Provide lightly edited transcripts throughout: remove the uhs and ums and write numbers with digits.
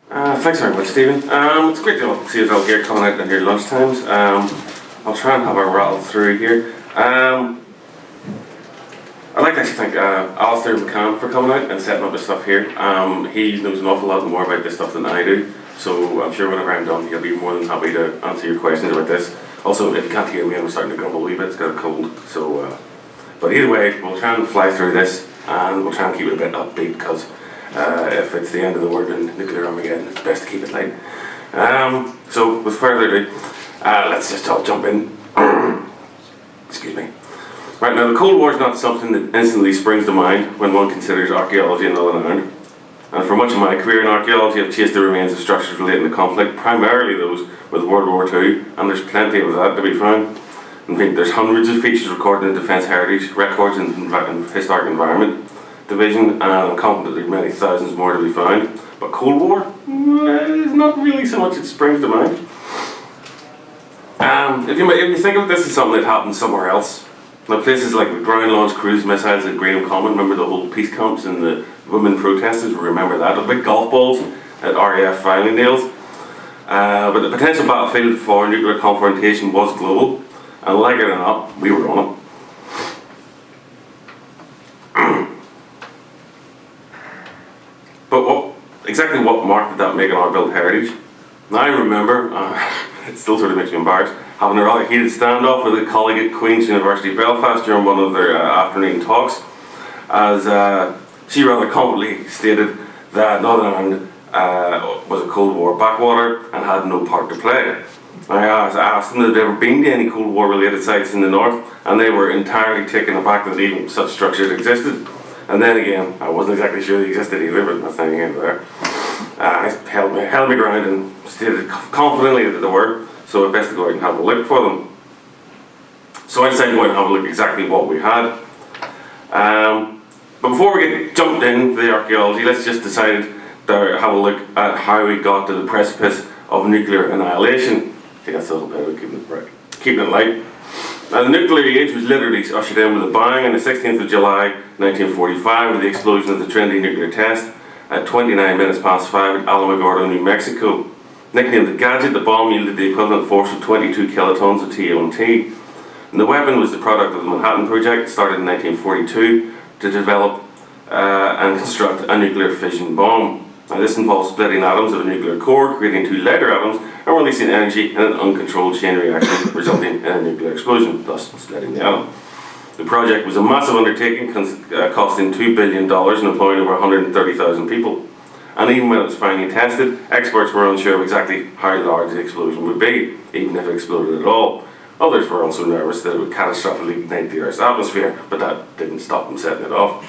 Thanks very much, Stephen. It's great to see us all here coming out at your lunchtimes. I'll try and have a rattle through here. I'd like to actually thank Alistair McCann for coming out and setting up this stuff here. He knows an awful lot more about this stuff than I do, so I'm sure whenever I'm done, he'll be more than happy to answer your questions about this. Also, if you can't hear me, I'm starting to grumble a wee bit. It's got a cold, so. But either way, we'll try and fly through this, and we'll try and keep it a bit upbeat because if it's the end of the world in nuclear Armageddon, it's best to keep it light. So, with further ado, let's just all jump in. Excuse me. Right, now the Cold War is not something that instantly springs to mind when one considers archaeology in Northern Ireland. And for much of my career in archaeology, I've chased the remains of structures relating to conflict, primarily those with World War II, and there's plenty of that to be found. I think there's hundreds of features recorded in Defence Heritage Records and Historic Environment Division, and I'm confident there's many thousands more to be found. But Cold War is not really so much it springs to mind. If you think of this as something that happened somewhere else, now places like the ground-launched cruise missiles at Greenham Common, remember the whole peace camps and the women protesters, remember that, the big golf balls at RAF Fylingdales. But the potential battlefield for nuclear confrontation was global, and like it or not, we were on it. But exactly what mark did that make in our built heritage? Now I remember, it still sort of makes me embarrassed, having a rather heated standoff with a colleague at Queen's University Belfast during one of their afternoon talks, as she rather confidently stated that Northern Ireland was a Cold War backwater and had no part to play. I asked them if they'd ever been to any Cold War related sites in the north, and they were entirely taken aback that even such structures existed. And then again, I wasn't exactly sure they existed either, but that's not again there. I held my ground and stated confidently that they were, so I best to go out and have a look for them. So I decided to go out and have a look exactly what we had. But before we get jumped into the archaeology, let's just decide to have a look at how we got to the precipice of nuclear annihilation. I think that's a little bit of keeping it light. Now, the nuclear age was literally ushered in with a bang on the 16th of July 1945 with the explosion of the Trinity nuclear test at 29 minutes past 5 at Alamogordo, New Mexico. Nicknamed the Gadget, the bomb yielded the equivalent force of 22 kilotons of TNT. And the weapon was the product of the Manhattan Project, started in 1942 to develop and construct a nuclear fission bomb. Now, this involves splitting atoms of a nuclear core, creating two lighter atoms, and releasing energy in an uncontrolled chain reaction, resulting in a nuclear explosion, thus splitting the atom. The project was a massive undertaking, costing $2 billion and employing over 130,000 people. And even when it was finally tested, experts were unsure of exactly how large the explosion would be, even if it exploded at all. Others were also nervous that it would catastrophically ignite the Earth's atmosphere, but that didn't stop them setting it off.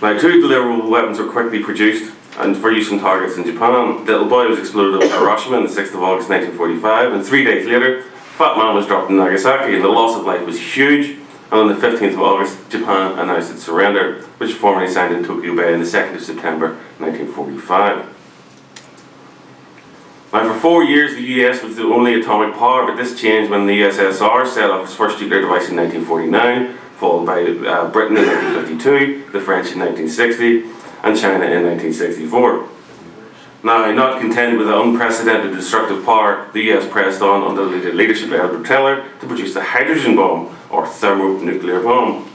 Now, two deliverable weapons were quickly produced and for use on targets in Japan. Little Boy was exploded over Hiroshima on the 6th of August 1945, and 3 days later, Fat Man was dropped in Nagasaki, and the loss of life was huge. And on the 15th of August, Japan announced its surrender, which was formally signed in Tokyo Bay on the 2nd of September 1945. Now, for 4 years, the US was the only atomic power, but this changed when the USSR set up its first nuclear device in 1949, followed by Britain in 1952, the French in 1960, and China in 1964. Now, not content with the unprecedented destructive power, the US pressed on under the leadership of Edward Teller to produce the hydrogen bomb, or thermonuclear bomb.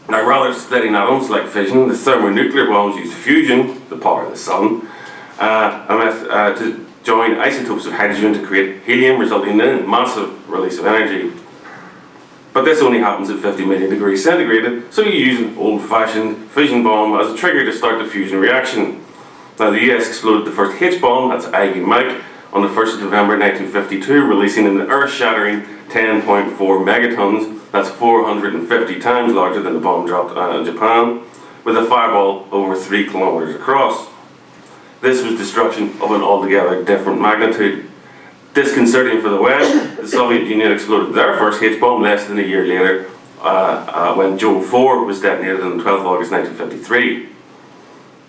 Now, rather than splitting atoms like fission, the thermonuclear bombs used fusion, the power of the sun, to join isotopes of hydrogen to create helium, resulting in a massive release of energy. But this only happens at 50 million degrees centigrade, so you use an old-fashioned fission bomb as a trigger to start the fusion reaction. Now, the US exploded the first H-bomb, that's Ivy Mike, on the 1st of November 1952, releasing an earth-shattering 10.4 megatons, that's 450 times larger than the bomb dropped in Japan, with a fireball over 3 kilometers across. This was destruction of an altogether different magnitude. Disconcerting for the West, the Soviet Union exploded their first H-bomb less than a year later when Joe 4 was detonated on 12 August 1953.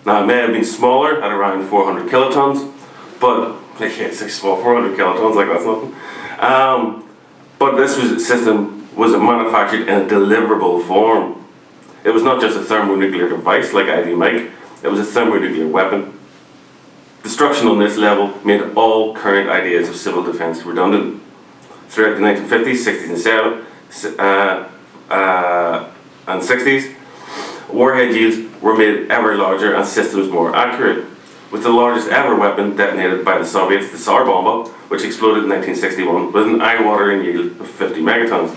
Now, it may have been smaller at around 400 kilotons, but it's like small, 400 kilotons, like that's nothing. But this system was manufactured in a deliverable form. It was not just a thermonuclear device like Ivy Mike, it was a thermonuclear weapon. Destruction on this level made all current ideas of civil defence redundant. Throughout the 1950s, 60s and 60s, warhead yields were made ever larger and systems more accurate, with the largest ever weapon detonated by the Soviets, the Tsar Bomba, which exploded in 1961 with an eye-watering yield of 50 megatons.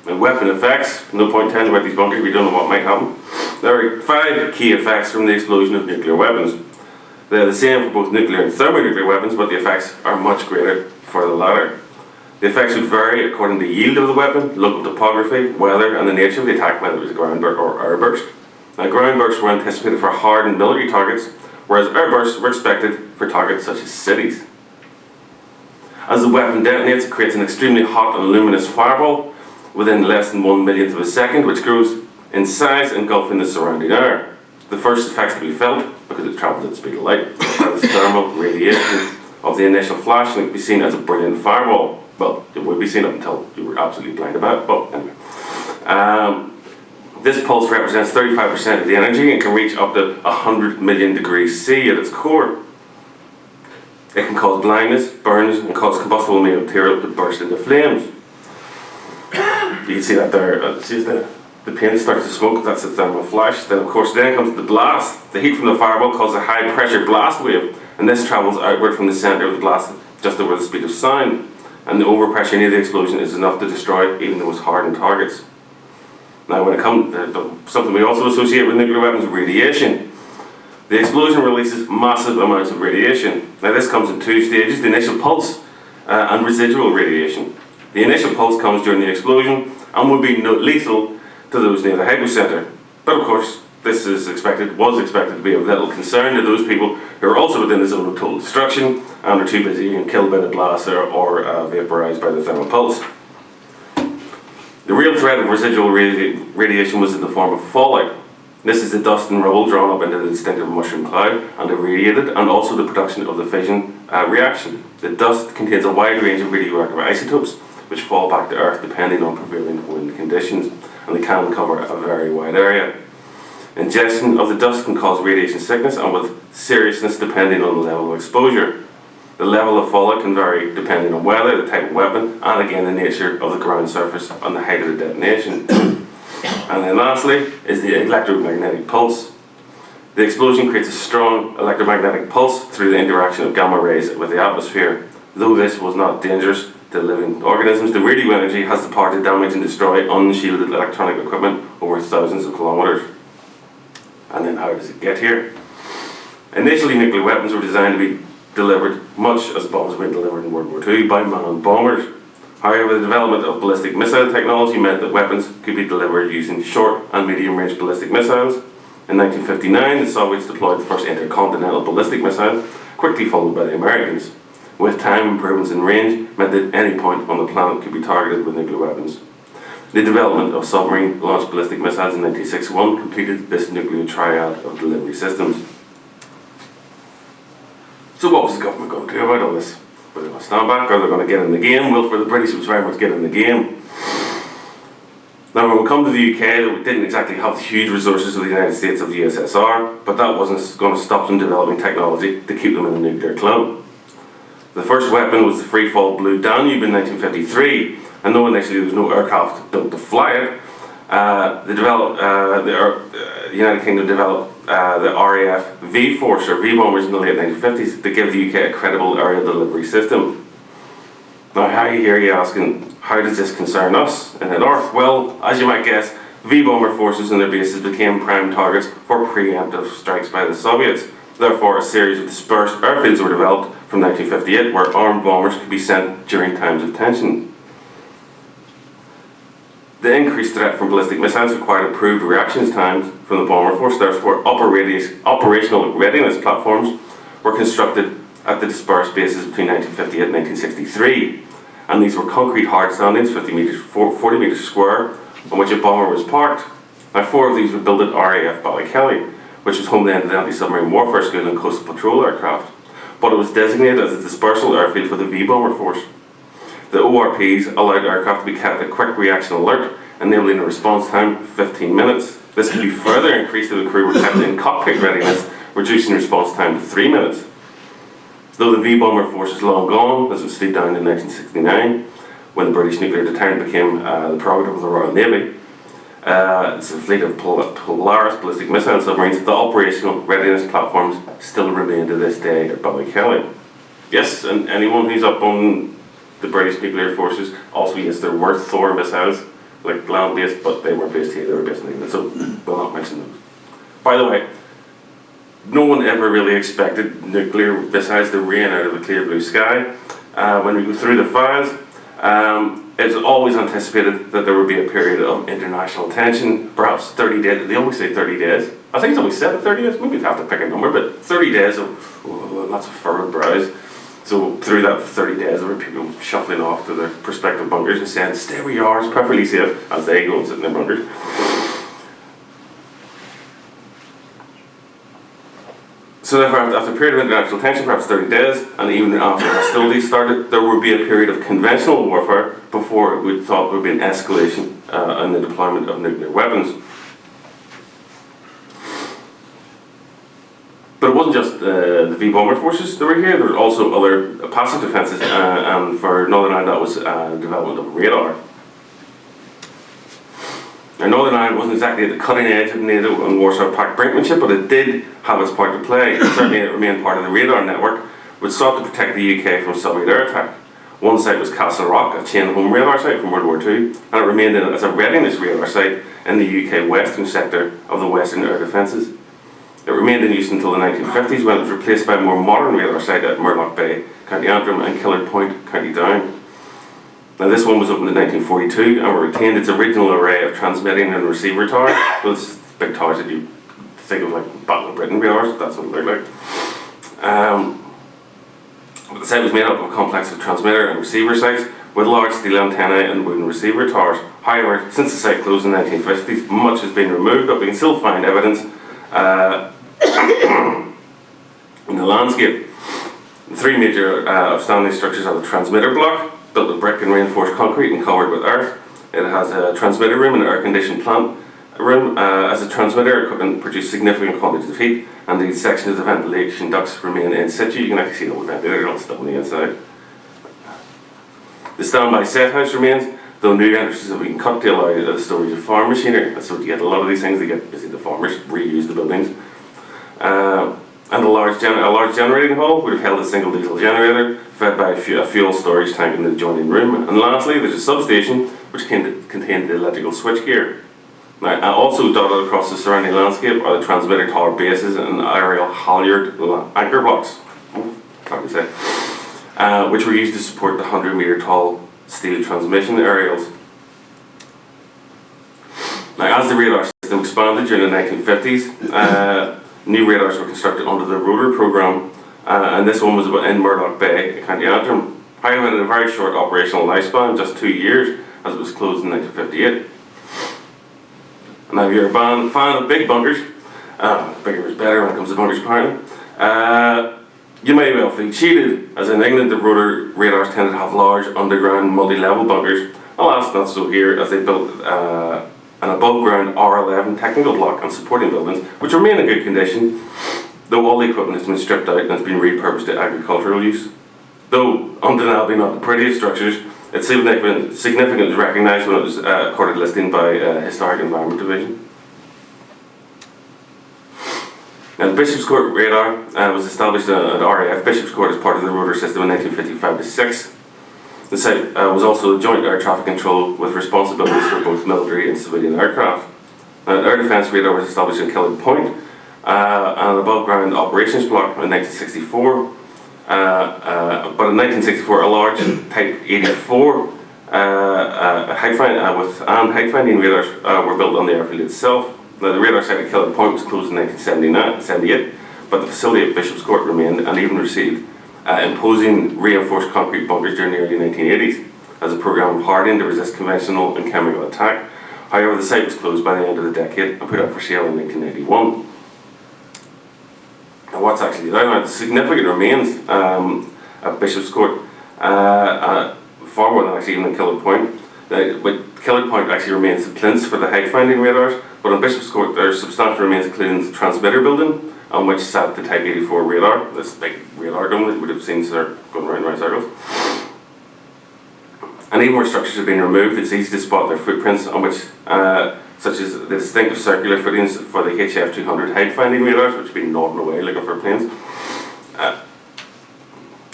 And weapon effects, no point telling about these bunkers, we don't know what might happen. There are 5 key effects from the explosion of nuclear weapons. They're the same for both nuclear and thermonuclear weapons, but the effects are much greater for the latter. The effects would vary according to the yield of the weapon, local topography, weather, and the nature of the attack, whether it was a ground burst or air burst. Now, ground bursts were anticipated for hardened military targets, whereas air bursts were expected for targets such as cities. As the weapon detonates, it creates an extremely hot and luminous fireball within less than 1/1,000,000th of a second, which grows in size, engulfing the surrounding air. The first effects to be felt, because it travels at the speed of light, are the thermal radiation of the initial flash, and it can be seen as a brilliant fireball. Well, it would be seen up until you were absolutely blind about it, but anyway. This pulse represents 35% of the energy and can reach up to 100 million degrees C at its core. It can cause blindness, burns, and cause combustible material to burst into flames. You can see that there. See the paint starts to smoke, that's the thermal flash. Then of course comes the blast. The heat from the fireball causes a high pressure blast wave, and this travels outward from the centre of the blast just over the speed of sound. And the overpressure near the explosion is enough to destroy even the most hardened targets. Now when it comes to something we also associate with nuclear weapons, radiation. The explosion releases massive amounts of radiation. Now this comes in 2 stages, the initial pulse and residual radiation. The initial pulse comes during the explosion and will be lethal to those near the hypocenter. But of course, this was expected to be of little concern to those people who are also within the zone of total destruction and are too busy and killed by the blast or vaporized by the thermal pulse. The real threat of residual radiation was in the form of fallout. This is the dust and rubble drawn up into the distinctive mushroom cloud and irradiated, and also the production of the fission reaction. The dust contains a wide range of radioactive isotopes which fall back to Earth depending on prevailing wind conditions, and they can cover a very wide area. Ingestion of the dust can cause radiation sickness, and with seriousness depending on the level of exposure. The level of fallout can vary depending on weather, the type of weapon, and again the nature of the ground surface and the height of the detonation. And then lastly is the electromagnetic pulse. The explosion creates a strong electromagnetic pulse through the interaction of gamma rays with the atmosphere. Though this was not dangerous to living organisms, the radio energy has the power to damage and destroy unshielded electronic equipment over thousands of kilometers. And then how does it get here? Initially, nuclear weapons were designed to be delivered, much as bombs were delivered in World War II, by manned bombers. However, the development of ballistic missile technology meant that weapons could be delivered using short and medium-range ballistic missiles. In 1959, the Soviets deployed the first intercontinental ballistic missile, quickly followed by the Americans. With time, improvements in range meant that any point on the planet could be targeted with nuclear weapons. The development of submarine-launched ballistic missiles in 1961 completed this nuclear triad of delivery systems. So what was the government going to do about all this? Were they going to stand back, or are they going to get in the game? Well, for the British it was very much get in the game. Now when we come to the UK, we didn't exactly have the huge resources of the United States of the USSR, but that wasn't going to stop them developing technology to keep them in the nuclear club. The first weapon was the free-fall Blue Danube in 1953, and though initially there was no aircraft built to fly it, the United Kingdom developed the RAF V-Force or V-bombers in the late 1950s to give the UK a credible aerial delivery system. Now how are you asking, how does this concern us in the north? Well, as you might guess, V-bomber forces and their bases became prime targets for preemptive strikes by the Soviets. Therefore, a series of dispersed airfields were developed from 1958 where armed bombers could be sent during times of tension. The increased threat from ballistic missiles required improved reaction times from the bomber force. Therefore, operational readiness platforms were constructed at the dispersed bases between 1958 and 1963. And these were concrete hard standings, 40 metres square, on which a bomber was parked. Now 4 of these were built at RAF Ballykelly, which was home then to the anti-submarine warfare school and coastal patrol aircraft. But it was designated as a dispersal airfield for the V-bomber force. The ORPs allowed aircraft to be kept at quick reaction alert, enabling a response time of 15 minutes. This could be further increased if the crew were kept in cockpit readiness, reducing response time to 3 minutes. Though the V-bomber force is long gone, as was stood down in 1969, when the British nuclear deterrent became the prerogative of the Royal Navy, it's a fleet of Polaris ballistic missile submarines. The operational readiness platforms still remain to this day at Ballykelly. Yes, and anyone who's up on the British nuclear forces, also yes, there were Thor missiles, like land-based, but they were based here, they were based in England, so we'll not mention those. By the way, no one ever really expected nuclear missiles to rain out of a clear blue sky. When we go through the files, it's always anticipated that there would be a period of international tension, perhaps 30 days. They always say 30 days. I think it's always said 30 days. Maybe we'd have to pick a number, but 30 days of lots of furrowed brows. So through that 30 days, there were people shuffling off to their prospective bunkers and saying, "Stay where you are, it's perfectly safe," as they go and sit in their bunkers. So therefore, after a period of international tension, perhaps 30 days, and even after hostilities started, there would be a period of conventional warfare before we thought there would be an escalation in the deployment of nuclear weapons. But it wasn't just the V-bomber forces that were here, there were also other passive defences, and for Northern Ireland that was development of radar. Now, Northern Ireland wasn't exactly at the cutting edge of NATO and Warsaw Pact brinkmanship, but it did have its part to play. Certainly it remained part of the radar network, which sought to protect the UK from Soviet air attack. One site was Castle Rock, a chain home radar site from World War II, and it remained as a readiness radar site in the UK western sector of the Western Air Defences. It remained in use until the 1950s, when it was replaced by a more modern radar site at Murlock Bay, County Antrim, and Killard Point, County Down. Now this one was opened in 1942 and retained its original array of transmitting and receiver towers. Well, it's big towers that you think of like Battle of Britain radars, that's what they look like. But the site was made up of a complex of transmitter and receiver sites with large steel antennae and wooden receiver towers. However, since the site closed in the 1950s, much has been removed, but we can still find evidence in the landscape. The three major outstanding structures are the transmitter block, built with brick and reinforced concrete and covered with earth. It has a transmitter room and an air-conditioned plant room. As a transmitter, equipment produces significant quantities of heat, and these sections of the ventilation ducts remain in situ. You can actually see the old ventilator all stuck on the inside. The standby set house remains, though new entrances have been cut to allow the storage of farm machinery. That's what you get a lot of these things, they get busy, the farmers reuse the buildings. And a large generating hall would have held a single diesel generator fed by a fuel storage tank in the adjoining room. And lastly, there's a substation which contained the electrical switchgear. Now, also dotted across the surrounding landscape are the transmitter tower bases and aerial halyard anchor blocks, hard to say, which were used to support the 100-metre tall steel transmission aerials. Now, as the radar system expanded during the 1950s, new radars were constructed under the rotor programme, and this one was in Murlock Bay, County Antrim. However, it had a very short operational lifespan, just 2 years, as it was closed in 1958. And now if you're a fan of big bunkers, bigger is better when it comes to bunkers apparently, you may well feel cheated, as in England the rotor radars tended to have large underground multi-level bunkers. Alas, not so here, as they built an above-ground R11 technical block and supporting buildings, which remain in good condition, though all the equipment has been stripped out and has been repurposed to agricultural use. Though undeniably not the prettiest structures, its significance was recognised when it was accorded listing by Historic Environment Division. Now, the Bishop's Court radar was established at RAF Bishop's Court as part of the rotor system in 1955-6. The site was also a joint air traffic control with responsibilities for both military and civilian aircraft. Now, an air defence radar was established in Killard Point, and an above-ground operations block in 1964. But in 1964, a large Type 84 height finding radars were built on the airfield itself. Now, the radar site at Killard Point was closed in 1978, but the facility at Bishop's Court remained and even received imposing reinforced concrete bunkers during the early 1980s as a programme of hardening to resist conventional and chemical attack. However, the site was closed by the end of the decade and put up for sale in 1991. Now, what's actually there now? The significant remains at Bishop's Court far more than actually even a killer point. But killer point actually remains the plinths for the height finding radars, but on Bishop's Court there's substantial remains including the transmitter building on which sat the Type 84 radar, this big radar dome that you would have seen going round and round circles. And even where structures have been removed, it's easy to spot their footprints on which, such as the distinctive circular footings for the HF200 height finding radars, which have been nodding away looking for planes.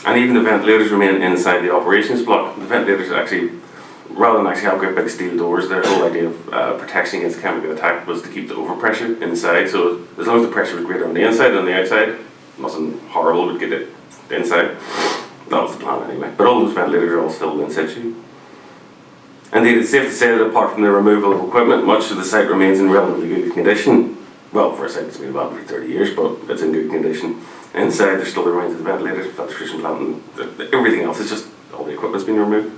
And even the ventilators remain inside the operations block. The ventilators actually, rather than actually have great big steel doors, their whole idea of protection against chemical attack was to keep the overpressure inside. So as long as the pressure was greater on the inside than the outside, nothing horrible would get it inside. That was the plan anyway. But all those ventilators are all still in situ. Indeed, it's safe to say that apart from the removal of equipment, much of the site remains in relatively good condition. Well, for a site that's been abandoned for 30 years, but it's in good condition. Inside, there's still the remains of the ventilators, filtration plant, and everything else. It's just all the equipment's been removed.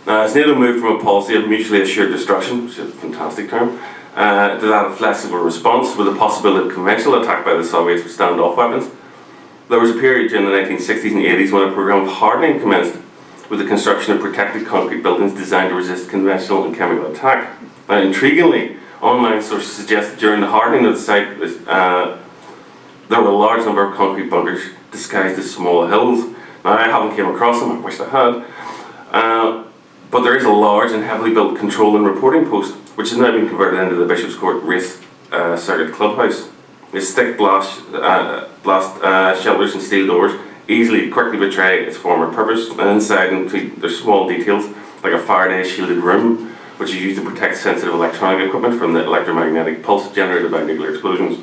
It's NATO moved from a policy of mutually assured destruction, which is a fantastic term, to that of flexible response with the possibility of conventional attack by the Soviets with standoff weapons. There was a period during the 1960s and 80s when a program of hardening commenced with the construction of protected concrete buildings designed to resist conventional and chemical attack. Now, intriguingly, online sources suggest that during the hardening of the site, there were a large number of concrete bunkers disguised as small hills. Now, I haven't came across them, I wish I had. But there is a large and heavily built control and reporting post, which has now been converted into the Bishop's Court Race Circuit Clubhouse. Its thick blast shelters and steel doors quickly betray its former purpose, and inside there's small details like a Faraday shielded room, which is used to protect sensitive electronic equipment from the electromagnetic pulse generated by nuclear explosions.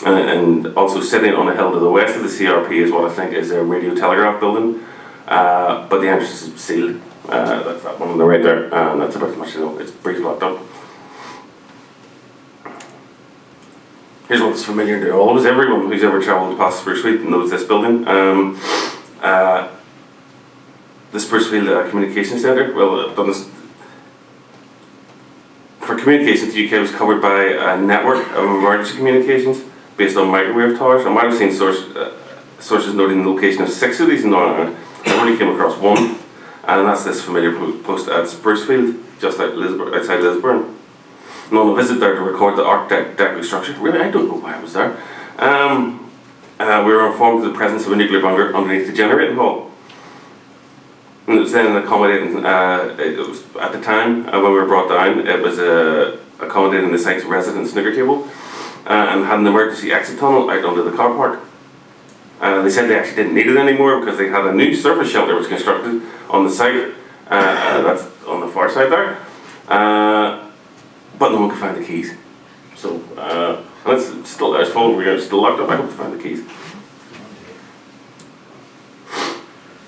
And also sitting on a hill to the west of the CRP is what I think is a radio telegraph building, but the entrance is sealed. That's that one on the right there, and that's about as much as I know. It's pretty blocked up. Here's what's familiar to almost everyone who's ever travelled past Sprucefield knows this building. The Sprucefield Communications Centre, well, I've done this. For communications, the UK was covered by a network of emergency communications based on microwave towers. I might have seen sources noting the location of 6 of these in Northern Ireland. I only came across one, and that's this familiar post at Sprucefield, just outside Lisburn. And on a visit there to record the Arc Deck structure, really, I don't know why I was there. We were informed of the presence of a nuclear bunker underneath the generating hall. And it was then accommodating, it was at the time when we were brought down, it was accommodating the site's resident snooker table and had an emergency exit tunnel out under the car park. They said they actually didn't need it anymore because they had a new surface shelter was constructed on the site, that's on the far side there. But no one could find the keys. So, and it's still there, it's full, we're still locked up. I hope to find the keys.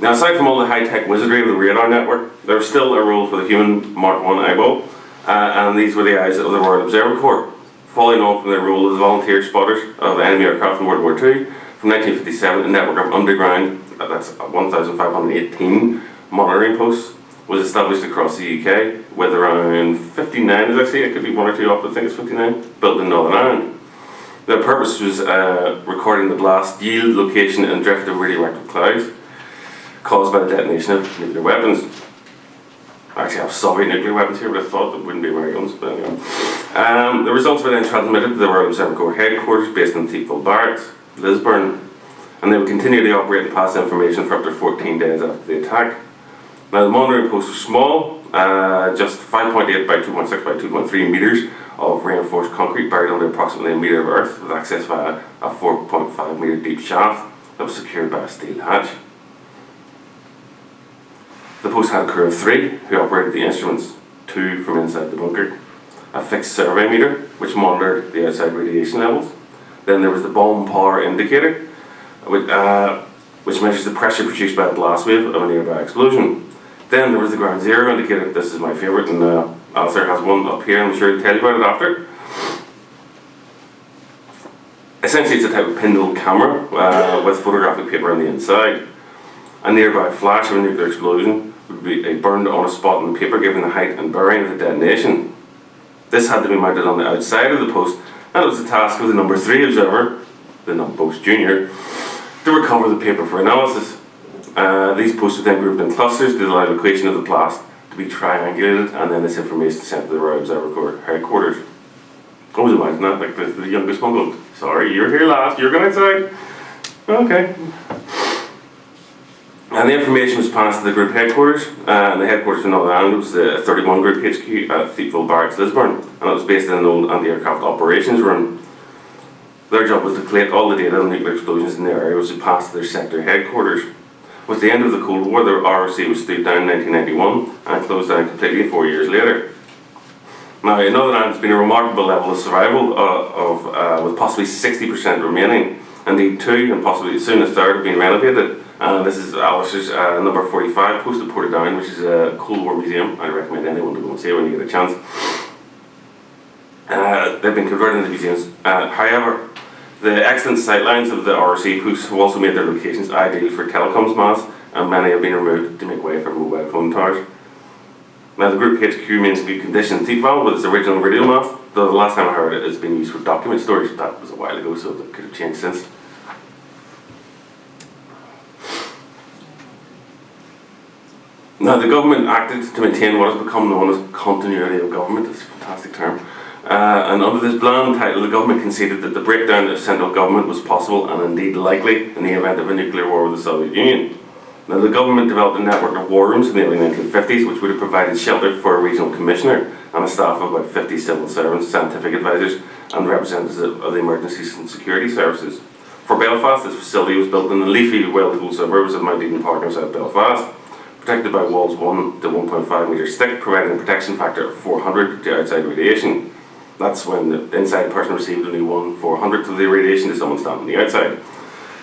Now, aside from all the high-tech wizardry of the radar network, there was still a role for the human Mark I eyeball, and these were the eyes of the Royal Observer Corps, following on from their role as volunteer spotters of enemy aircraft in World War II. From 1957, a network of underground, that's 1,518 monitoring posts, was established across the UK, with around 59, as I say, it could be 1 or 2 off, but I think it's 59, built in Northern Ireland. Their purpose was recording the blast, yield, location and drift of radioactive clouds caused by the detonation of nuclear weapons. I actually have Soviet nuclear weapons here, but I thought it wouldn't be Americans, but anyway. The results were then transmitted to the Royal Observer Corps headquarters based in Thiepval Barracks, Lisburn, and they would continue to operate and pass information for up to 14 days after the attack. Now, the monitoring posts were small, just 5.8 by 2.6 by 2.3 metres of reinforced concrete buried under approximately a metre of earth with access via a 4.5 metre deep shaft that was secured by a steel hatch. The post had a crew of 3 who operated the instruments, 2 from inside the bunker, a fixed survey meter which monitored the outside radiation levels. Then there was the bomb power indicator, which measures the pressure produced by a blast wave of a nearby explosion. Then there was the ground zero indicator. This is my favourite, and Alistair has one up here, I'm sure he'll tell you about it after. Essentially, it's a type of pinhole camera with photographic paper on the inside. A nearby flash of a nuclear explosion would be burned on a spot on the paper, given the height and bearing of the detonation. This had to be mounted on the outside of the post, and it was the task of the number 3 observer, the Post Junior, to recover the paper for analysis. These posts were then grouped in clusters to allow the location of the blast to be triangulated, and then this information sent to the Royal Observatory headquarters. Always imagine that, like the youngest one goes, sorry, you're here last, you're going outside. Okay. And the information was passed to the group headquarters, and the headquarters in Northern Ireland was the 31 Group HQ at Thiepval Barracks, Lisburn, and it was based in an old anti-aircraft operations room. Their job was to collate all the data on nuclear explosions in the area, which would pass to their sector headquarters. With the end of the Cold War, the ROC was stood down in 1991 and closed down completely 4 years later. Now, in Northern Ireland, there's been a remarkable level of survival with possibly 60% remaining. Indeed, two and possibly soon a third have been renovated. This is Alice's number 45 post at Portadown, which is a Cold War museum. I recommend anyone to go and see it when you get a chance. They've been converted into museums. However, the excellent sightlines of the ROC posts have also made their locations ideal for telecoms masts, and many have been removed to make way for mobile phone towers. Now, the Group HQ remains in good condition in Thiepval with its original radio mast, though the last time I heard it, it's been used for document storage. That was a while ago, so it could have changed since. Now, the government acted to maintain what has become known as continuity of government. That's a fantastic term. And under this bland title, the government conceded that the breakdown of central government was possible and indeed likely in the event of a nuclear war with the Soviet Union. Now, the government developed a network of war rooms in the early 1950s, which would have provided shelter for a regional commissioner and a staff of about 50 civil servants, scientific advisors, and representatives of the emergencies and security services. For Belfast, this facility was built in the leafy, well-to-do suburbs of Mount Eden Park outside Belfast, protected by walls 1 to 1.5 metres thick, providing a protection factor of 400 to outside radiation. That's when the inside person received only 1/400th of the radiation to someone standing on the outside.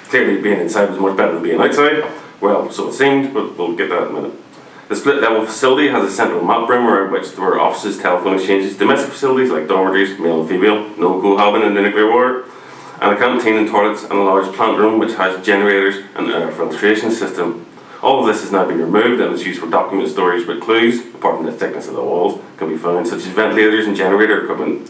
Clearly, being inside was much better than being outside. Well, so it seemed, but we'll get that in a minute. The split-level facility has a central map room around which there were offices, telephone exchanges, domestic facilities like dormitories, male and female, no cohabiting in the nuclear war, and a canteen and toilets, and a large plant room which has generators and air filtration system. All of this has now been removed and is used for document storage, but clues, apart from the thickness of the walls, can be found, such as ventilators and generator equipment.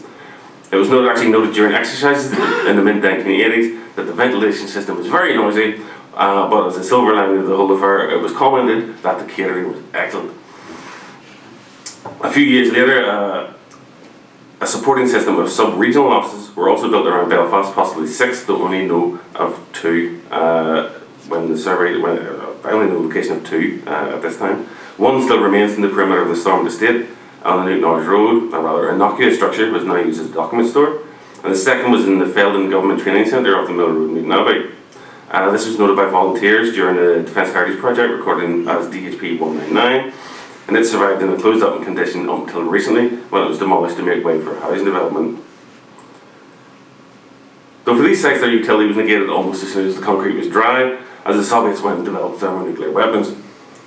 It was actually noted during exercises in the mid-1980s that the ventilation system was very noisy, but as a silver lining of the whole affair, it was commented that the catering was excellent. A few years later, a supporting system of sub-regional offices were also built around Belfast, possibly 6, though only know of 2 I only know the location of 2 at this time. One still remains in the perimeter of the Stormont Estate on the Newton Arch Road, a rather innocuous structure was now used as a document store. And the second was in the Feldon Government Training Centre off the Mill Road in Newton Abbey. This was noted by volunteers during the Defence Heritage Project, recorded as DHP 199, and it survived in a closed-up condition until recently, when it was demolished to make way for housing development. Though for these sites, their utility was negated almost as soon as the concrete was dry, as the Soviets went and developed thermonuclear weapons.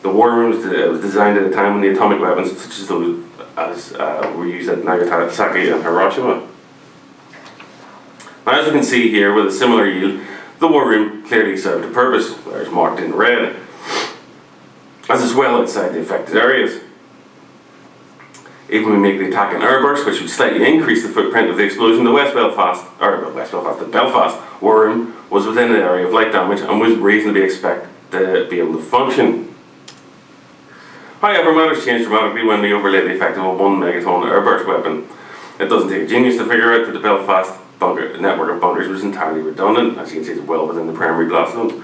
The war room was designed at a time when the atomic weapons, such as those were used at Nagasaki and Hiroshima. Now, as you can see here, with a similar yield, the war room clearly served a purpose, where it's marked in red, as it's well outside the affected areas. Even when we make the attack an airburst, which would slightly increase the footprint of the explosion, the Belfast war room was within an area of light damage and was reasonably expected to be able to function. However, matters changed dramatically when we overlaid the effect of a 1 megaton airburst weapon. It doesn't take a genius to figure out that the Belfast network of bunkers was entirely redundant. As you can see, it's well within the primary blast zone.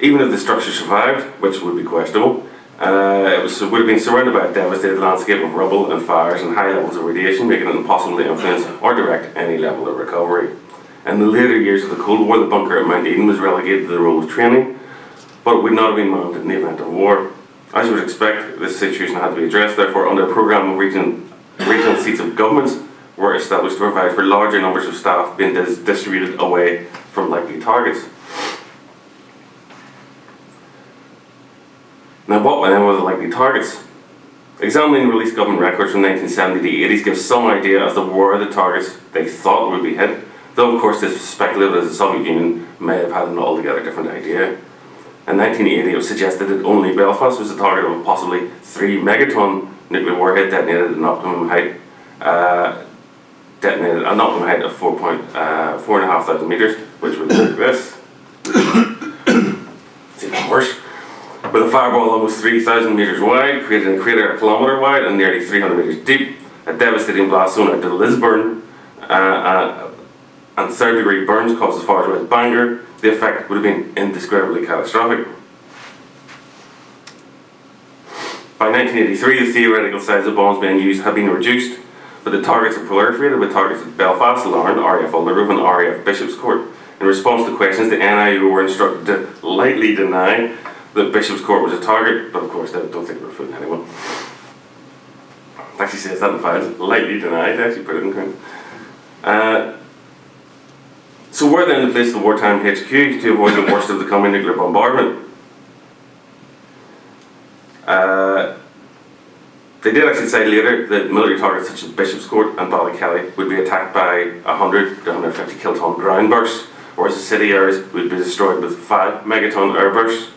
Even if the structure survived, which would be questionable, it would have been surrounded by a devastated landscape of rubble and fires and high levels of radiation, making it impossible to influence or direct any level of recovery. In the later years of the Cold War, the bunker at Mount Eden was relegated to the role of training, but it would not have been manned in the event of war. As you would expect, this situation had to be addressed, therefore under a programme of regional seats of governments were established to provide for larger numbers of staff being distributed away from likely targets. Now, what were the likely targets? Examining released government records from 1970 to the 80s gives some idea as to where the targets they thought would be hit, though of course this was speculative, as the Soviet Union may have had an altogether different idea. In 1980 it was suggested that only Belfast was the target of a possibly 3 megaton nuclear warhead detonated at an optimum height of 4,500 meters, which would look like this. with a fireball almost 3,000 metres wide, creating a crater a kilometre wide and nearly 300 metres deep, a devastating blast zone out to Lisburn, and third-degree burns caused as far away as Bangor. The effect would have been indescribably catastrophic. By 1983, the theoretical size of bombs being used had been reduced, but the targets had proliferated with targets at Belfast, Larne, RAF Aldergrove and RAF Bishopscourt. In response to questions, the NIU were instructed to lightly deny that Bishopscourt was a target, but of course they don't think they were fooling anyone. It actually says that in files, lightly denied, they actually put it in print. So where then to place the wartime HQ to avoid the worst of the coming nuclear bombardment? They did actually say later that military targets such as Bishopscourt and Ballykelly would be attacked by 100 to 150 kiloton ground bursts, whereas the city areas would be destroyed with 5 megaton air bursts.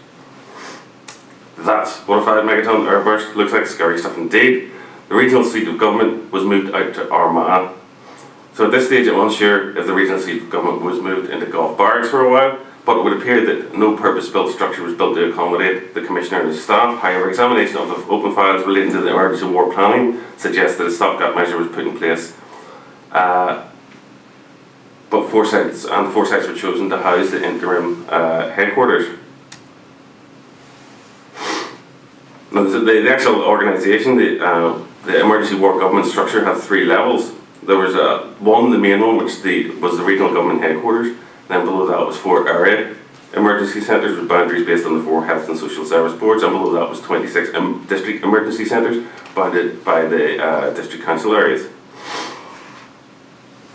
That's what a 5 megaton air burst looks like, scary stuff indeed. The regional seat of government was moved out to Armagh. So at this stage I'm unsure if the regional seat of government was moved into Golf Barracks for a while, but it would appear that no purpose-built structure was built to accommodate the Commissioner and his staff. However, examination of the open files relating to the emergency war planning suggests that a stopgap measure was put in place. But 4 sites were chosen to house the interim headquarters. Now, the actual organisation, the emergency war government structure had 3 levels. There was one, the main one, which was the regional government headquarters. Then below that was 4 area emergency centres with boundaries based on the 4 health and social service boards, and below that was 26 district emergency centres bounded by the district council areas.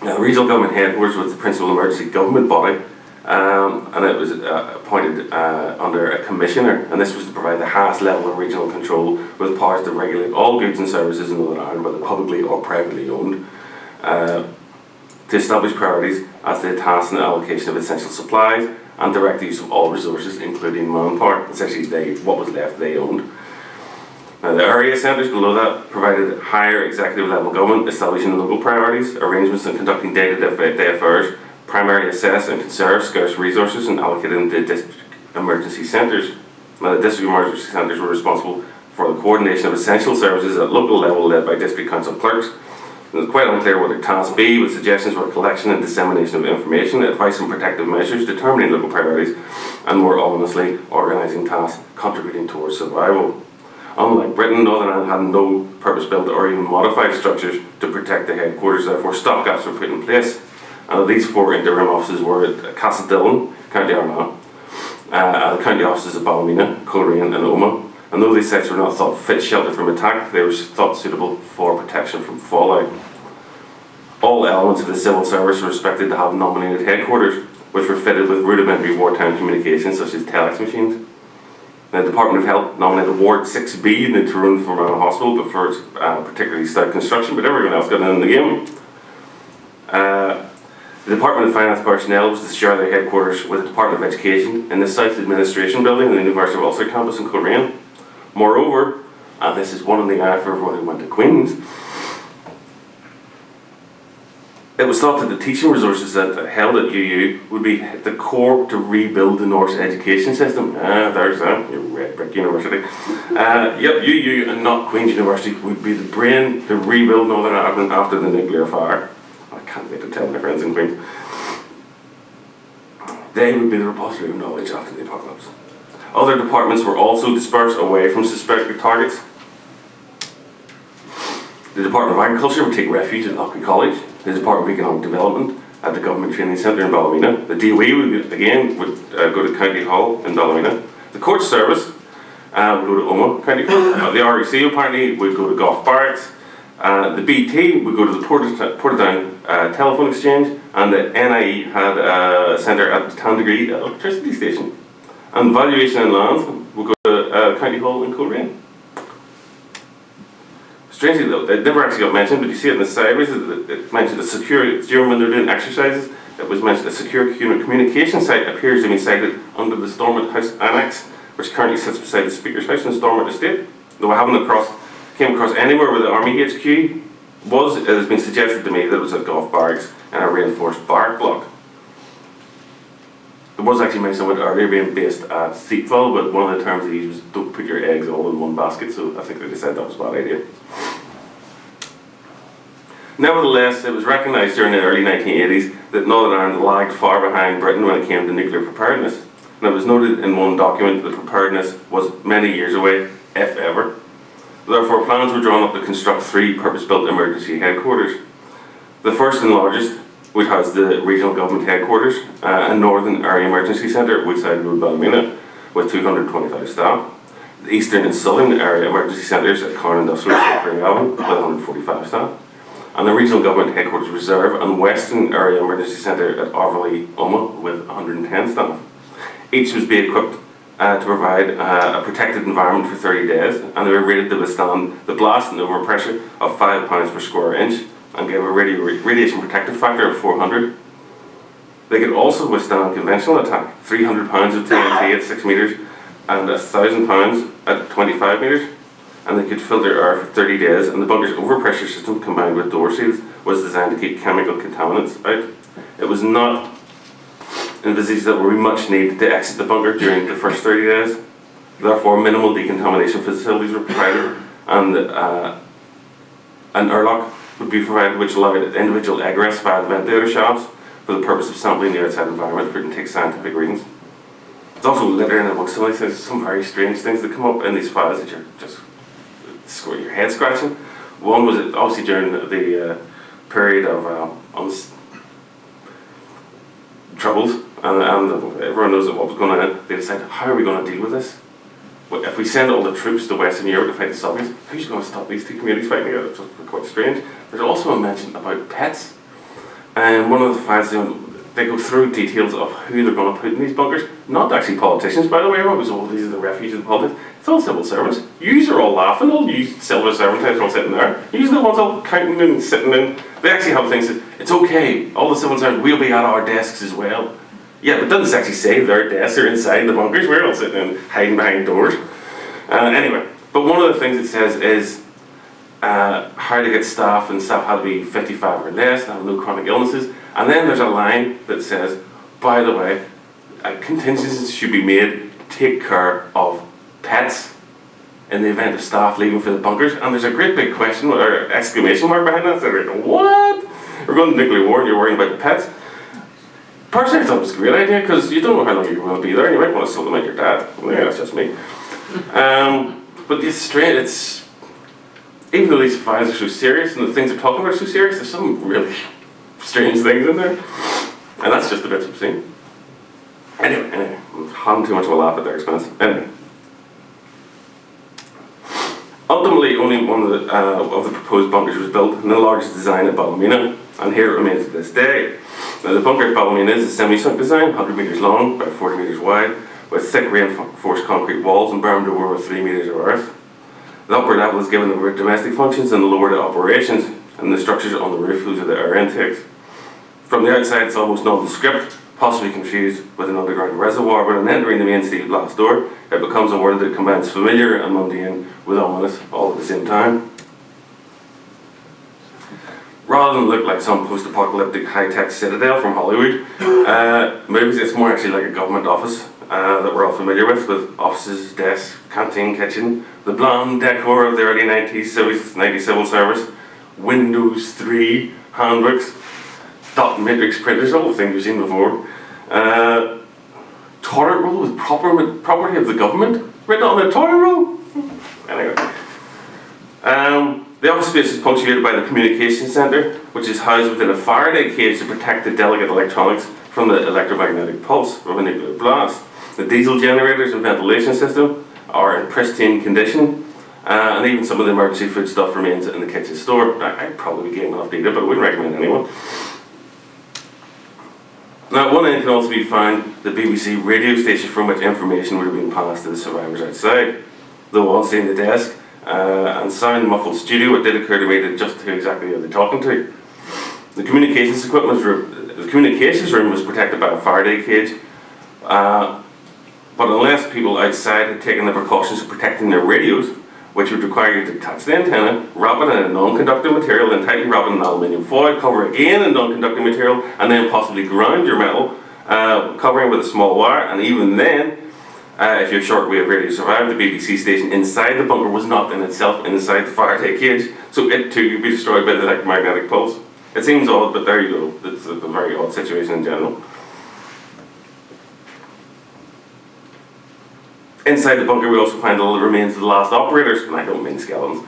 Now, the regional government headquarters was the principal emergency government body, and it was appointed under a commissioner, and this was to provide the highest level of regional control with powers to regulate all goods and services in Northern Ireland, whether publicly or privately owned, to establish priorities as to the task and allocation of essential supplies, and direct the use of all resources, including manpower. Essentially, what was left they owned. Now, the area centres below that provided higher executive level government, establishing local priorities, arrangements and conducting day-to-day affairs, primarily assess and conserve scarce resources and allocate them to district emergency centres. Now, the district emergency centres were responsible for the coordination of essential services at local level led by district council clerks. It was quite unclear what their tasks be, with suggestions for collection and dissemination of information, advice and protective measures, determining local priorities, and more ominously, organising tasks contributing towards survival. Unlike Britain, Northern Ireland had no purpose-built or even modified structures to protect the headquarters, therefore stopgaps were put in place. And these 4 interim offices were at Castledillon, County Armagh, the county offices of Ballymena, Coleraine and Omagh. And though these sites were not thought fit shelter from attack, they were thought suitable for protection from fallout. All elements of the civil service were expected to have nominated headquarters, which were fitted with rudimentary wartime communications such as telex machines. The Department of Health nominated Ward 6B in the Tyrone Fermanagh Hospital, but for its particularly stout construction, but everyone else got in the game. The Department of Finance personnel was to share their headquarters with the Department of Education in the South Administration Building in the University of Ulster campus in Coleraine. Moreover, and this is one in the eye for everyone who went to Queen's, it was thought that the teaching resources that held at UU would be the core to rebuild the Norse education system. There's that, your red brick university. Yep, UU and not Queen's University would be the brain to rebuild Northern Ireland after the nuclear fire. I can't wait to tell my friends in Queen's. They would be the repository of knowledge after the apocalypse. Other departments were also dispersed away from suspected targets. The Department of Agriculture would take refuge at Lockwood College. The Department of Economic Development at the Government Training Centre in Ballymena. The DOE would go to County Hall in Ballymena. The Court Service would go to Omagh County Court. The REC apparently would go to Golf Barracks. The BT would go to the Portadown Telephone Exchange, and the NIE had a centre at the Tandegree Electricity Station. And Valuation and Lands would go to County Hall in Coleraine. Strangely though, it never actually got mentioned, but you see it in the sideways, it mentioned a secure, during when they're doing exercises, it was mentioned a secure communication site appears to be sited under the Stormont House Annex, which currently sits beside the Speaker's House in Stormont Estate. Though I haven't came across anywhere where the Army HQ was, it has been suggested to me that it was at Golf Barracks and a reinforced barrack block. There was actually mention of it earlier being based at Seatville, but one of the terms they used was don't put your eggs all in one basket, so I think they decided that was a bad idea. Nevertheless, it was recognised during the early 1980s that Northern Ireland lagged far behind Britain when it came to nuclear preparedness. And it was noted in one document that preparedness was many years away, if ever. Therefore, plans were drawn up to construct 3 purpose-built emergency headquarters. The first and largest would house the regional government headquarters, a Northern Area Emergency Centre, Woodside Road, Ballymena, with 225 staff. The Eastern and Southern Area Emergency Centres at Carn Industrial Estate, Gavin, with 145 staff. And the regional government headquarters reserve and Western Area Emergency Centre at Arveley, Omagh, with 110 staff. Each was be equipped to provide a protected environment for 30 days, and they were rated to withstand the blast and overpressure of 5 pounds per square inch and gave a radiation protective factor of 400. They could also withstand conventional attack, 300 pounds of TNT at 6 metres and 1,000 pounds at 25 metres, and they could filter air for 30 days, and the bunker's overpressure system combined with door seals was designed to keep chemical contaminants out. It was not envisaged that there would be much need to exit the bunker during the first 30 days. Therefore, minimal decontamination facilities were provided, and an airlock would be provided which allowed individual egress via the ventilator shafts for the purpose of sampling the outside environment for it to take scientific readings. There's also littering amongst some of these things, some very strange things that come up in these files that you're just your head scratching. One was obviously during the period of troubles, and everyone knows what was going on. They decided, how are we going to deal with this? Well, if we send all the troops to Western Europe to fight the Soviets, who's going to stop these 2 communities fighting together? It's quite strange. There's also a mention about pets, and one of the files they go through details of who they're going to put in these bunkers. Not actually politicians, by the way. It was all these are the refugees of politics. It's all civil servants. Yous are all laughing. All you civil servants are all sitting there. Yous are the ones all counting and sitting in. They actually have things that it's okay. All the civil servants will be at our desks as well. Yeah, but it doesn't actually say their desks are inside the bunkers. We're all sitting and hiding behind doors. Anyway, but one of the things it says is how to get staff, and staff had to be 55 or less, and have no chronic illnesses. And then there's a line that says, by the way, contingencies should be made to take care of pets in the event of staff leaving for the bunkers. And there's a great big question or exclamation mark behind that. So they're like, what? We're going to nuclear war and you're worrying about the pets? Personally, I thought it was a great idea because you don't know how long you're going to be there and you might want to supplement your dad. Well, yeah, that's just me. But it's strange, it's even though these files are so serious and the things they're talking about are so serious, there's some really strange things in there. And that's just the bits I've seen. Anyway, I'm having too much of a laugh at their expense. Anyway. Ultimately, only one of the proposed bunkers was built, and the largest design at Ballymena, and here it remains to this day. Now, the bunker at Ballymena is a semi-sunk design, 100 metres long, about 40 metres wide, with thick reinforced concrete walls and bermed over with 3 metres of earth. The upper level is given the domestic functions and the lower to operations, and the structures on the roof, those are the air intakes. From the outside, it's almost nondescript, possibly confused with an underground reservoir, but on entering the main steel glass door, it becomes a world that combines familiar and mundane with ominous all at the same time. Rather than look like some post-apocalyptic high-tech citadel from Hollywood movies, it's more actually like a government office that we're all familiar with offices, desks, canteen, kitchen, the blonde decor of the early 90s civil service, Windows 3 handbooks, dot matrix printers, all the things we've seen before. Toilet roll with property of the government written on the toilet roll. Anyway, the office space is punctuated by the communication centre, which is housed within a Faraday cage to protect the delicate electronics from the electromagnetic pulse of a nuclear blast. The diesel generators and ventilation system are in pristine condition, and even some of the emergency food stuff remains in the kitchen store. I'd probably be game enough to eat it, but I wouldn't recommend anyone. Now, at one end can also be found the BBC radio station from which information would have been passed to the survivors outside. Though on seeing the desk and sound muffled studio, it did occur to me that just who exactly are they talking to. The communications room was protected by a Faraday cage, but unless people outside had taken the precautions of protecting their radios, which would require you to attach the antenna, wrap it in a non-conducting material, then tightly wrap it in aluminium foil, cover again in non-conducting material, and then possibly ground your metal covering with a small wire, and even then, if your shortwave radio survived, the BBC station inside the bunker was not in itself inside the Faraday cage, so it too could be destroyed by the electromagnetic pulse. It seems odd, but there you go. It's a very odd situation in general. Inside the bunker we also find the remains of the last operators, and I don't mean skeletons.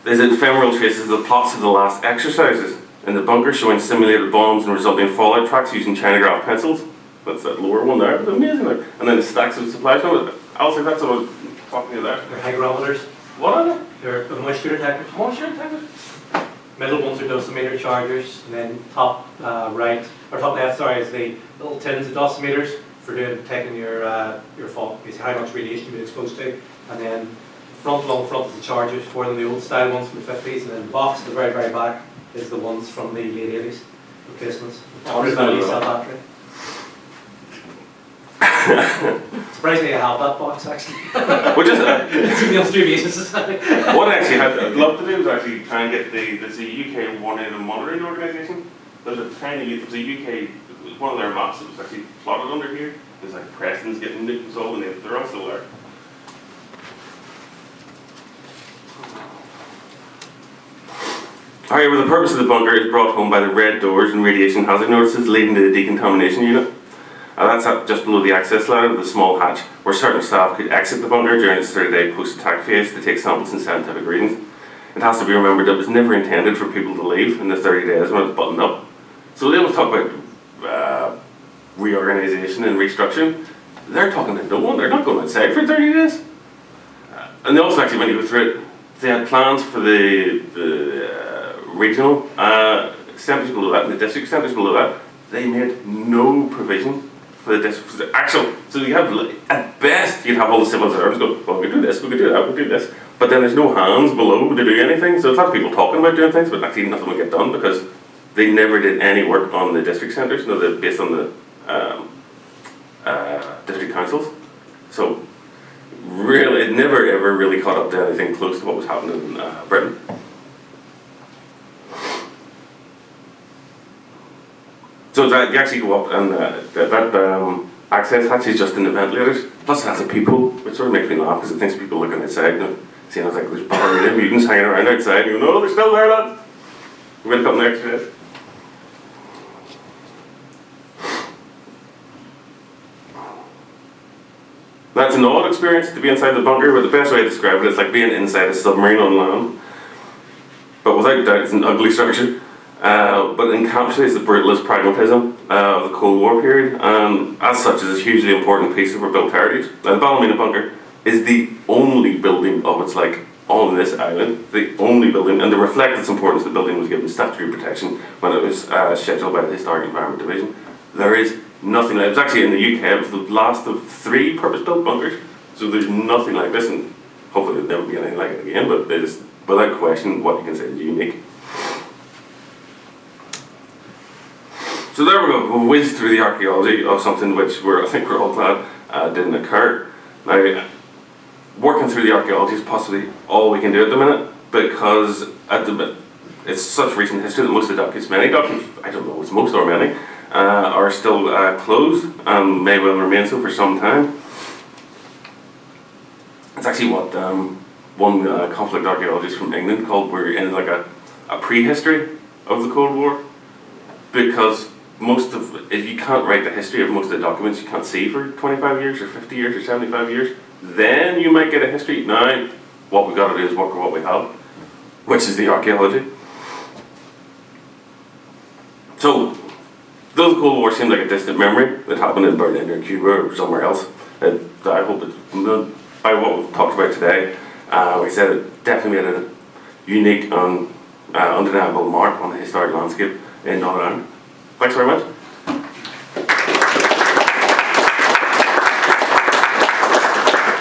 There's ephemeral traces of the plots of the last exercises in the bunker, showing simulated bombs and resulting fallout tracks using Shadowgraph pencils. That's that lower one there, it's amazing. And then the stacks of supplies. Also, that's what I was talking to you there. They're hygrometers. What are they? They're moisture detectors. Moisture detectors? Middle ones are dosimeter chargers, and then top right, or top left, sorry, is the little tins of dosimeters for detecting your fault, basically how much radiation you've been exposed to. And then along front is the chargers for them, the old style ones from the 50s, and then the box at the very, very back is the ones from the late 80s, replacements. 100 value cell battery. Surprisingly, I have that box actually. Which is it's in the Australian Society. what I actually I'd love to do is actually try and get there's a UK warning and monitoring organisation. There's a UK, one of their maps that was actually plotted under here. There's like Preston's getting nuked and so, and they're all still there. Alright, well, the purpose of the bunker is brought home by the red doors and radiation hazard notices leading to the decontamination unit. That's just below the access ladder, the small hatch, where certain staff could exit the bunker during its 30-day post-attack phase to take samples in scientific readings. It has to be remembered that it was never intended for people to leave in the 30 days when it's buttoned up. So they always talk about reorganisation and restructuring. They're talking to no one, they're not going outside for 30 days. And they also actually, when you go through it, they had plans for the regional centres below that and the district centres below that. They made no provision for the actual, so you have, at best, you'd have all the civil servants go, well, we could do this, we could do that, we could do this, but then there's no hands below to do anything, so there's lots of people talking about doing things, but actually nothing would get done because they never did any work on the district centres, based on the district councils. So, really, it never ever really caught up to anything close to what was happening in Britain. So that you actually go up and that access hatch is just in the ventilators. Plus it has a peephole, which sort of makes me laugh because it thinks people looking outside and seeing as like there's barred mutants hanging around outside. You go, no, they're still there, lads. We're gonna come next to it. That's an odd experience to be inside the bunker, but the best way to describe it is like being inside a submarine on land. But without doubt, it's an ugly structure. But it encapsulates the brutalist pragmatism of the Cold War period, and as such is a hugely important piece of our built heritage. Now, the Ballymena bunker is the only building of its like on this island, the only building, and to reflect its importance, the building was given statutory protection when it was scheduled by the Historic Environment Division. There is nothing like it. It was actually in the UK, it was the last of 3 purpose-built bunkers, so there's nothing like this, and hopefully there'll never be anything like it again, but it is, without question, what you can say is unique. So there we go, we'll whiz through the archaeology of something which I think we're all glad didn't occur. Now, working through the archaeology is possibly all we can do at the minute, because it's such recent history that most of the documents, many documents, I don't know, it's most or many, are still closed and may well remain so for some time. It's actually what one conflict archaeologist from England called we're in like a prehistory of the Cold War, because if you can't write the history of most of the documents you can't see for 25 years or 50 years or 75 years, then you might get a history. Now, what we've got to do is work with what we have, which is the archaeology. So, though the Cold War seemed like a distant memory, it happened in Berlin or Cuba or somewhere else, I hope that by what we've talked about today, we said it definitely made a unique and undeniable mark on the historic landscape in Northern Ireland. Thanks very much.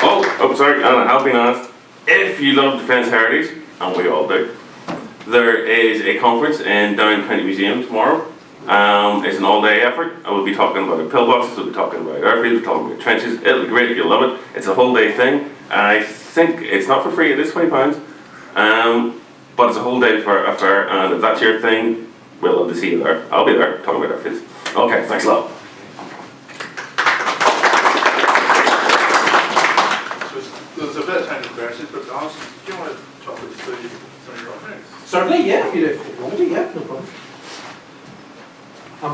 Oh, sorry, and I have been asked, if you love Defence Heritage, and we all do, there is a conference in Down County Museum tomorrow. It's an all-day effort. I will be talking about pillboxes, we'll be talking about airfields, we'll be talking about trenches. It'll be great, you'll love it. It's a whole day thing. I think it's not for free, it is £20. But it's a whole day affair, and if that's your thing, we'll love to see you there. I'll be there, talking about airfields. Okay, thanks a lot. So there's a bit of time for questions, but honestly, do you want to talk us through some of your offerings? Certainly, yeah, if you want to, yeah, no problem.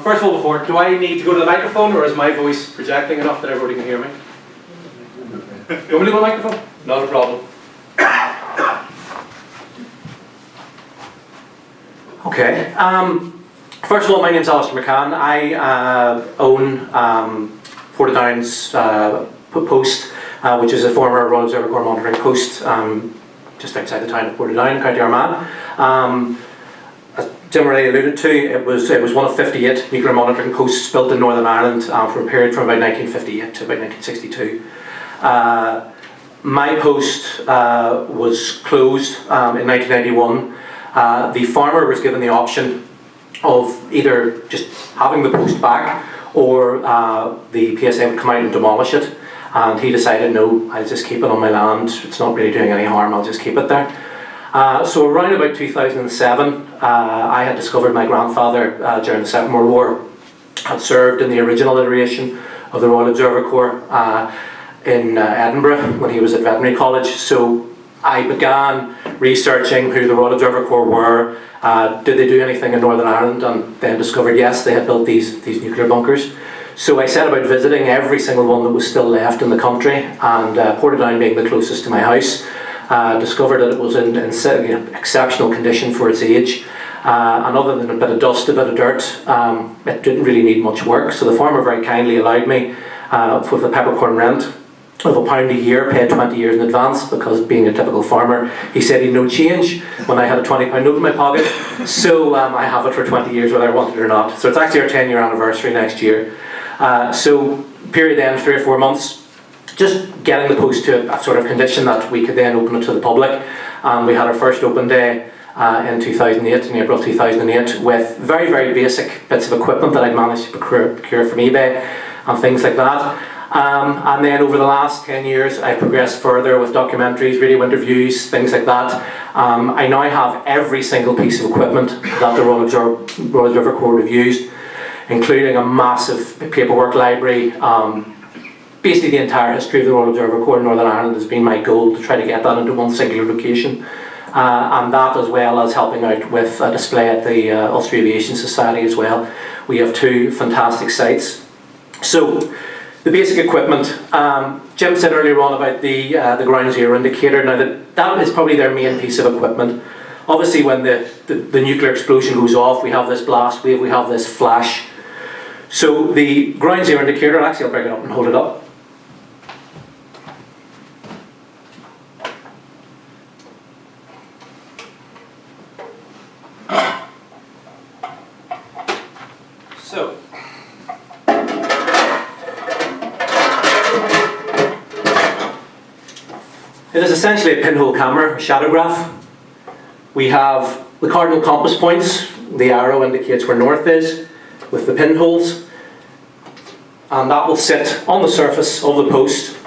First of all, do I need to go to the microphone, or is my voice projecting enough that everybody can hear me? You want me to go to the microphone? Not a problem. Okay. First of all, my name's Alistair McCann. I own Portadown's post, which is a former Royal Observatory monitoring post just outside the town of Portadown, County Armagh. As Jim already alluded to, it was one of 58 nuclear monitoring posts built in Northern Ireland for a period from about 1958 to about 1962. My post was closed in 1991. The farmer was given the option of either just having the post back, or the PSA would come out and demolish it, and he decided, no, I'll just keep it on my land, it's not really doing any harm, I'll just keep it there. So around about 2007, I had discovered my grandfather during the Second World War had served in the original iteration of the Royal Observatory Corps in Edinburgh when he was at veterinary college. So I began researching who the Royal Observatory Corps were, did they do anything in Northern Ireland, and then discovered yes, they had built these nuclear bunkers. So I set about visiting every single one that was still left in the country, and Portadown being the closest to my house, discovered that it was in exceptional condition for its age, and other than a bit of dust, a bit of dirt, it didn't really need much work. So the farmer very kindly allowed me, with a peppercorn rent of £1 a year, paid 20 years in advance, because being a typical farmer, he said he'd no change when I had a £20 note in my pocket. So I have it for 20 years whether I want it or not. So it's actually our 10-year anniversary next year. So period then, 3 or 4 months, just getting the post to a sort of condition that we could then open it to the public. We had our first open day in 2008, in April 2008, with very, very basic bits of equipment that I'd managed to procure from eBay and things like that. And then over the last 10 years, I've progressed further with documentaries, radio interviews, things like that. I now have every single piece of equipment that the Royal Observatory Corps have used, including a massive paperwork library. Basically the entire history of the Royal Observatory Corps in Northern Ireland has been my goal, to try to get that into one singular location. And that, as well as helping out with a display at the Ulster Aviation Society as well. We have 2 fantastic sites. So the basic equipment, Jim said earlier on about the ground zero indicator. Now that is probably their main piece of equipment. Obviously when the nuclear explosion goes off, we have this blast wave, we have this flash. So the ground zero indicator, actually I'll bring it up and hold it up. So it is essentially a pinhole camera, a shadowgraph. We have the cardinal compass points. The arrow indicates where north is, with the pinholes. And that will sit on the surface of the post.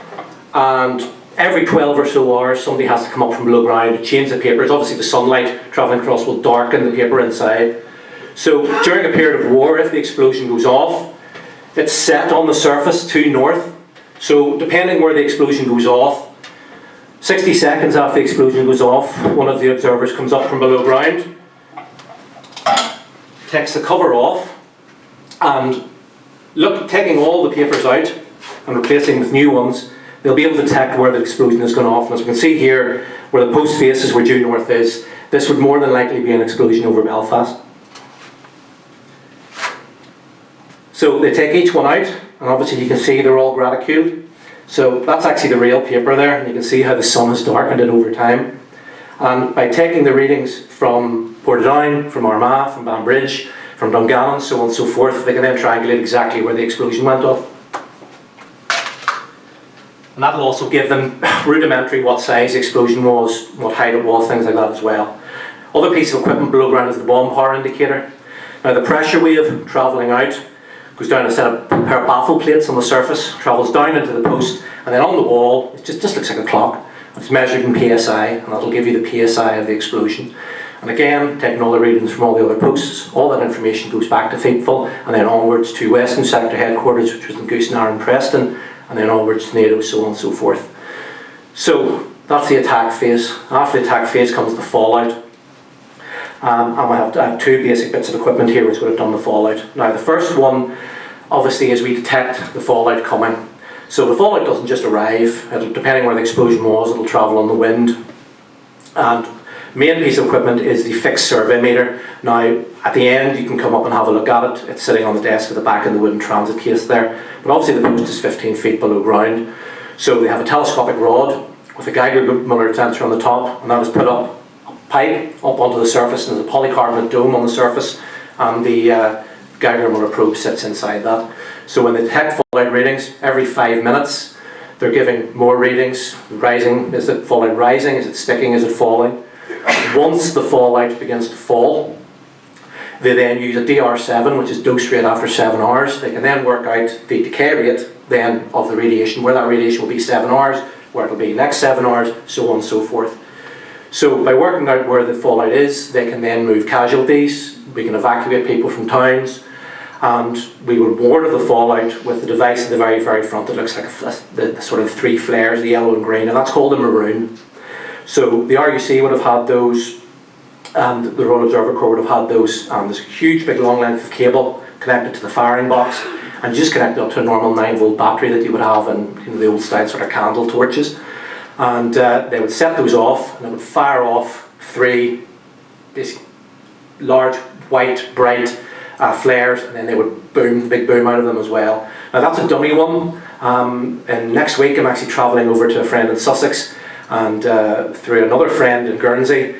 And every 12 or so hours, somebody has to come up from below ground to change the papers. Obviously the sunlight travelling across will darken the paper inside. So during a period of war, if the explosion goes off, it's set on the surface to north. So depending where the explosion goes off, 60 seconds after the explosion goes off, one of the observers comes up from below ground, takes the cover off, and taking all the papers out and replacing with new ones, they'll be able to detect where the explosion has gone off. And as we can see here, where the post faces where due north is, this would more than likely be an explosion over Belfast. So they take each one out, and obviously you can see they're all graticuled. So that's actually the real paper there, and you can see how the sun has darkened it over time. And by taking the readings from Portadown, from Armagh, from Banbridge, from Dungannon, so on and so forth, they can then triangulate exactly where the explosion went off. And that will also give them rudimentary what size the explosion was, what height it was, things like that as well. Other piece of equipment below ground is the bomb power indicator. Now the pressure wave travelling out goes down a set of pair of baffle plates on the surface, travels down into the post, and then on the wall, it just looks like a clock. It's measured in PSI, and that'll give you the PSI of the explosion. And again, taking all the readings from all the other posts, all that information goes back to Faithful, and then onwards to Western Sector Headquarters, which was in Goosenarre and Preston, and then onwards to NATO, so on and so forth. So that's the attack phase. After the attack phase comes the fallout. And we have two basic bits of equipment here which would have done the fallout. Now the first one, obviously, is we detect the fallout coming. So the fallout doesn't just arrive, depending where the explosion was, it'll travel on the wind. And main piece of equipment is the fixed survey meter. Now, at the end, you can come up and have a look at it. It's sitting on the desk at the back of the wooden transit case there. But obviously the post is 15 feet below ground. So they have a telescopic rod with a Geiger-Müller sensor on the top, and that is put up a pipe up onto the surface, and there's a polycarbonate dome on the surface, and the Geiger-Müller probe sits inside that. So when they detect fallout readings, every 5 minutes, they're giving more readings. Rising, is it fallout rising? Is it sticking? Is it falling? Once the fallout begins to fall, they then use a DR7, which is dose rate after 7 hours. They can then work out the decay rate then of the radiation, where that radiation will be 7 hours, where it'll be next 7 hours, so on and so forth. So by working out where the fallout is, they can then move casualties, we can evacuate people from towns, and we will border the fallout with the device at the very, very front that looks like the sort of 3 flares, the yellow and green, and that's called a maroon. So the RUC would have had those, and the Royal Observer Corps would have had those. There's a huge big long length of cable connected to the firing box, and just connected up to a normal 9-volt battery that you would have in the old style sort of candle torches. And they would set those off, and they would fire off 3 basically large, white, bright flares, and then they would boom, big boom out of them as well. Now that's a dummy one, and next week I'm actually travelling over to a friend in Sussex, and through another friend in Guernsey,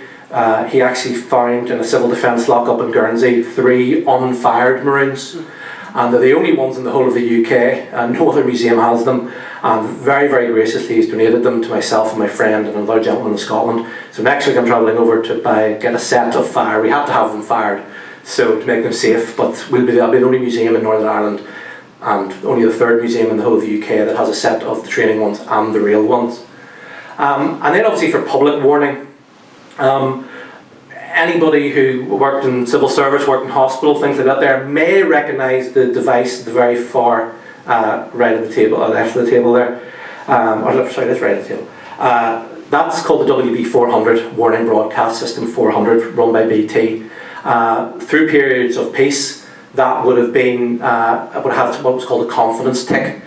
he actually found in a civil defence lockup in Guernsey 3 unfired maroons, and they're the only ones in the whole of the UK, and no other museum has them. And very, very graciously he's donated them to myself and my friend and another gentleman in Scotland. So next week I'm travelling over to get a set of fire. We have to have them fired, so to make them safe, but that'll be the only museum in Northern Ireland, and only the 3rd museum in the whole of the UK that has a set of the training ones and the real ones. And then obviously for public warning, anybody who worked in civil service, worked in hospital, things like that there, may recognise the device at the very far right of the table, left of the table there, sorry, that's right of the table. That's called the WB400, Warning Broadcast System 400, run by BT. Through periods of peace, that would have been, would have what was called a confidence tick.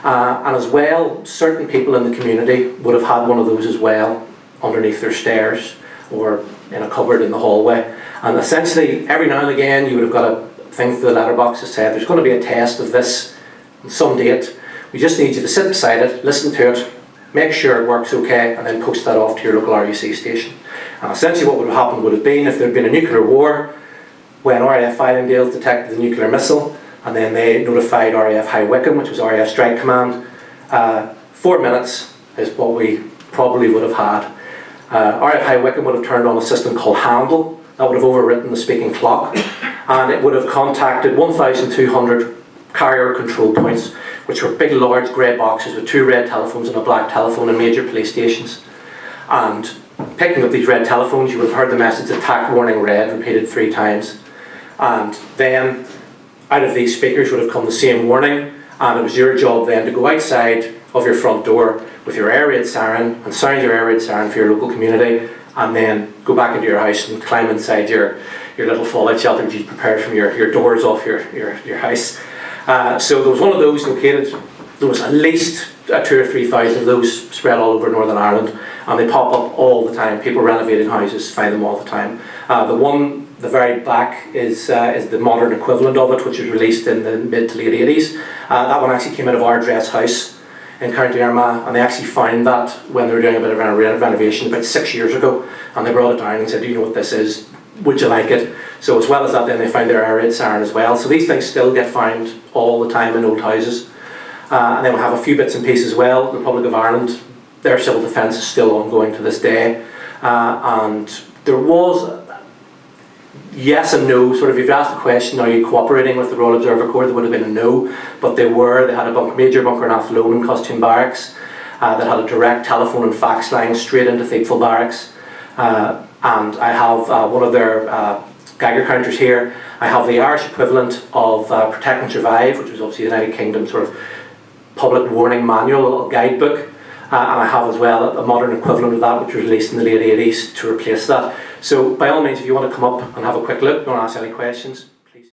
And as well, certain people in the community would have had one of those as well, underneath their stairs, or in a cupboard in the hallway. And essentially, every now and again, you would have got a thing through the letterbox that said, there's going to be a test of this on some date. We just need you to sit beside it, listen to it, make sure it works okay, and then post that off to your local RUC station. And essentially what would have happened would have been, if there had been a nuclear war, when RAF Fylingdales detected the nuclear missile, and then they notified RAF High Wycombe, which was RAF Strike Command, 4 minutes is what we probably would have had. RAF High Wycombe would have turned on a system called Handle, that would have overwritten the speaking clock, and it would have contacted 1,200 carrier control points, which were big large grey boxes with 2 red telephones and a black telephone in major police stations. And picking up these red telephones, you would have heard the message attack warning red repeated 3 times. And then out of these speakers would have come the same warning, and it was your job then to go outside of your front door with your air raid siren and sound your air raid siren for your local community, and then go back into your house and climb inside your little fallout shelter that you prepared from your doors off your house. So there was one of those located. There was at least 2,000 or 3,000 of those spread all over Northern Ireland, and they pop up all the time. People renovating houses find them all the time. The one, the very back, is the modern equivalent of it, which was released in the mid to late 80s. That one actually came out of our dress house in County Armagh, and they actually found that when they were doing a bit of renovation about 6 years ago, and they brought it down and said, do you know what this is? Would you like it? So as well as that, then they found their air raid siren as well. So these things still get found all the time in old houses. And then we'll have a few bits and pieces as well. The Republic of Ireland, their civil defence is still ongoing to this day. And there was yes and no, sort of, if you asked the question, are you cooperating with the Royal Observer Corps, there would have been a no, but they had a major bunker in Athlone in Costume Barracks that had a direct telephone and fax line straight into Thiepval Barracks. and I have one of their Geiger counters here. I have the Irish equivalent of Protect and Survive, which was obviously the United Kingdom sort of public warning manual guidebook, and I have as well a modern equivalent of that, which was released in the late 80s to replace that. So by all means, if you want to come up and have a quick look, you want to ask any questions.